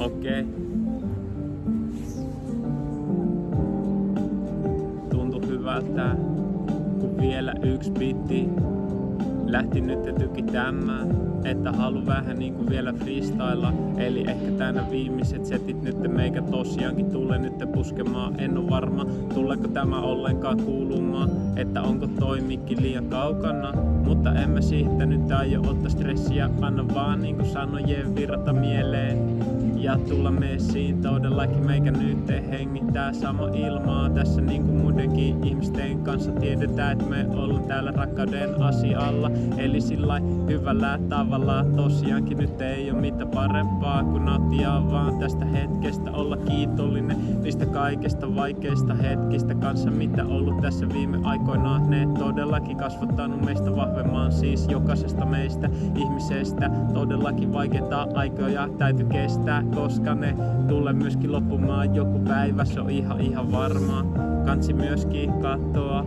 Okei. Tuntui hyvältä, kun vielä yksi bitti lähti nyt tykittämään, että halu vähän niinku vielä freestylla. Eli ehkä tänä viimeiset setit nyt meikä tosiaankin tulee nyt puskemaan. En oo varma, tuleeko tämä ollenkaan kuulumaan, että onko toi mikki liian kaukana. Mutta en mä siitä nyt aio ottaa stressiä, anna vaan niinku sanojen virrata mieleen. Ja tulla messiin, todellakin meikä nyt hengittää sama ilmaa. Tässä niinku muidenkin ihmisten kanssa tiedetään, että me ollaan täällä rakkauden asialla. Eli sillai hyvällä tavalla tosiaankin nyt ei oo mitään parempaa kuin nauttia vaan tästä hetkestä. Olla kiitollinen niistä kaikista vaikeista hetkistä kanssa, mitä ollut tässä viime aikoina. Ne todellakin kasvattanut meistä vahvemman, siis jokaisesta meistä ihmisestä. Todellakin vaikeita aikoja täytyy kestää, koska ne tulee myöskin loppumaan joku päivä, se on ihan varmaa. Kansi myöskin katsoa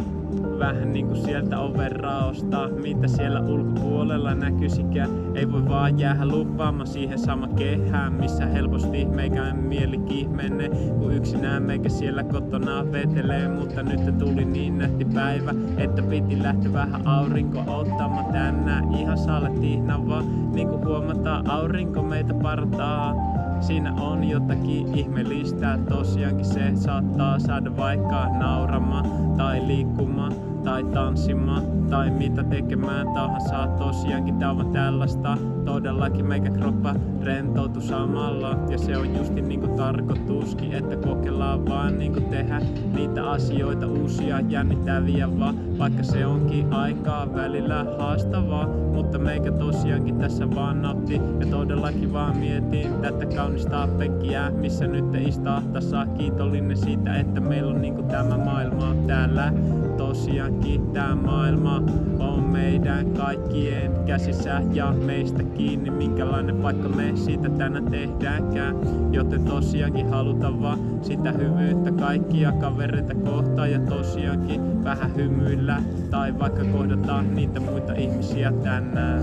vähän niinku sieltä overraosta, mitä siellä ulkopuolella näkyisikään. Ei voi vaan jäädä lupaamaan siihen sama kehään, missä helposti meikään mielikin menee, kun yksinään meikä siellä kotona vetelee. Mutta nyt tuli niin nähti päivä, että piti lähteä vähän aurinko ottamaan tänään. Ihan saletihna vaan, niinku huomataan, aurinko meitä partaa. Siinä on jotakin ihmeellistä, tosiaankin se saattaa saada vaikka nauramaan tai liikkumaan tai tanssimaan tai mitä tekemään tahansa. Tosiaankin tää on tällaista, todellakin meikä kroppa rentoutu samalla. Ja se on justi niinku tarkoituskin, että kokeillaan vaan niinku tehdä niitä asioita uusia jännittäviä vaan. Vaikka se onkin aikaa välillä haastavaa, mutta meikä tosiaankin tässä vaan nautti. Ja todellakin vaan mietin tätä kaunista penkkiä, missä nyt istahtassa. Kiitollinen siitä, että meillä on niinku tämä maailma täällä. Tosiaankin tää maailma on meidän kaikkien käsissä ja meistä kiinni, minkälainen paikka me siitä tänään tehdäänkään. Joten tosiaankin halutaan vaan sitä hyvyyttä kaikkia kavereita kohtaan ja tosiaankin vähän hymyillä tai vaikka kohdataan niitä muita ihmisiä tänään.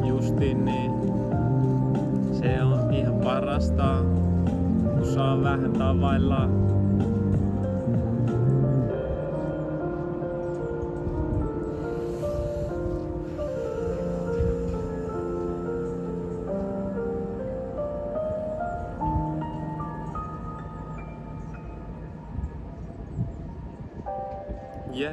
Justiin niin, se on ihan parasta, kun saa vähän tavailla. Yeah.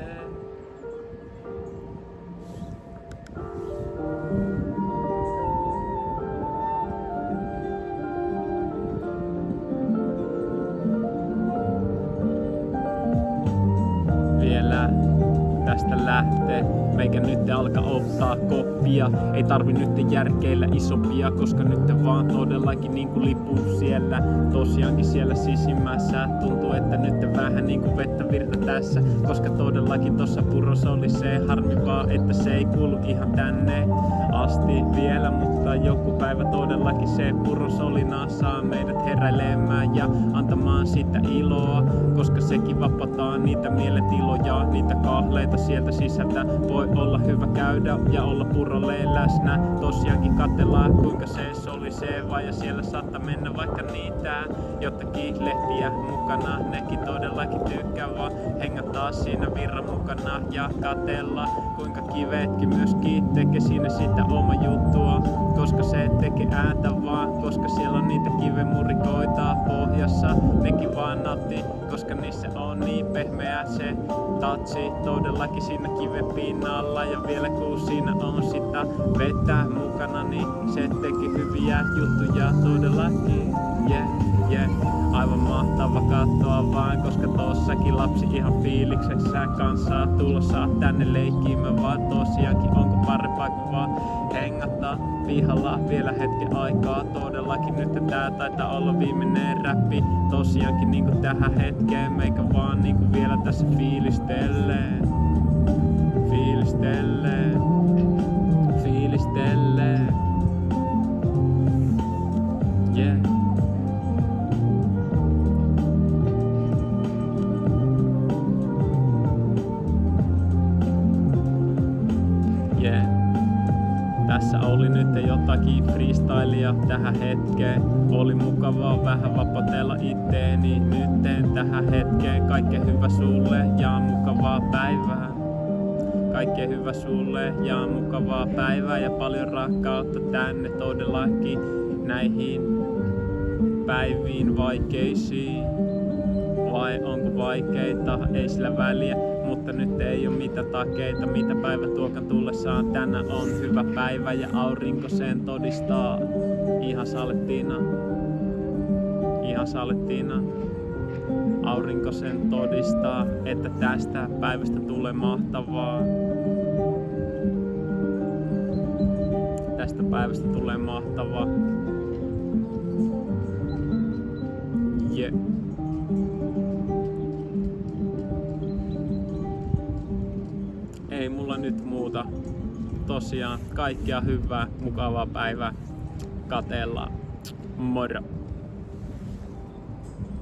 Vielä tästä lähtee, meikä nyt alkaa ottaa koppia. Ei tarvi nyt järkeillä isompia, koska nyt vaan todellakin niinku lipuu siellä. Tosiaankin siellä sisimmässä tuntuu, että nyt vähän niinku vettä virta tässä, koska todellakin tossa purossa oli se harmi vaan, että se ei kuulu ihan tänne asti vielä. Mutta joku päivä todellakin se purosolina saa meidät heräilemään ja antamaan sitä iloa, koska sekin vapauttaa niitä mielentiloja, niitä kahleita sieltä sisältä. Voi olla hyvä käydä ja olla purolleen läsnä. Tosiaankin katsellaan kuinka se solisee ja siellä saattaa mennä vaikka niitä jotakin lehtiä mukana. Nekin todellakin tykkää vaan hengattaa siinä virran mukana ja katella kuinka kivetkin myöskin tekee siinä sitä oma juttua, koska se tekee ääntä vaan, koska siellä on niitä kivemurikoita pohjassa. Nekin vaan nautti, koska niissä on niin pehmeä se tatsi todellakin siinä kiven pinnalla. Ja vielä kun siinä on sitä vettä mukana, niin se teki hyviä juttuja todellakin. Aivan mahtava katsoa vaan, koska tossakin lapsi ihan fiiliksessä kanssa tulossa tänne leikkimään vaan. Tosiaankin onko parempaa kuin vaan hengattaa pihalla vielä hetken aikaa. Todellakin nyt tää taitaa olla viimeinen räppi. Tosiaankin niinku tähän hetkeen meikä vaan niinku vielä tässä fiilistelee. Yeah. Tässä oli nyt jotakin freestylia tähän hetkeen. Oli mukavaa vähän vapotella itteeni nytten tähän hetkeen. Kaikkea hyvä sulle ja mukavaa päivää. Kaikkea hyvä sulle ja mukavaa päivää ja paljon rakkautta tänne todellakin näihin päiviin vaikeisiin. Vai onko vaikeita, ei sillä väliä, mutta nyt ei oo mitä takeita, mitä päivä tuokan tullessaan. Tänään on hyvä päivä ja aurinko sen todistaa. Ihan salettiina, ihan salettiina. Aurinko sen todistaa, että tästä päivästä tulee mahtavaa. Tästä päivästä tulee mahtavaa. Yeah. Ei mulla nyt muuta. Tosiaan kaikkea hyvää, mukavaa päivää. Katellaan. Moro!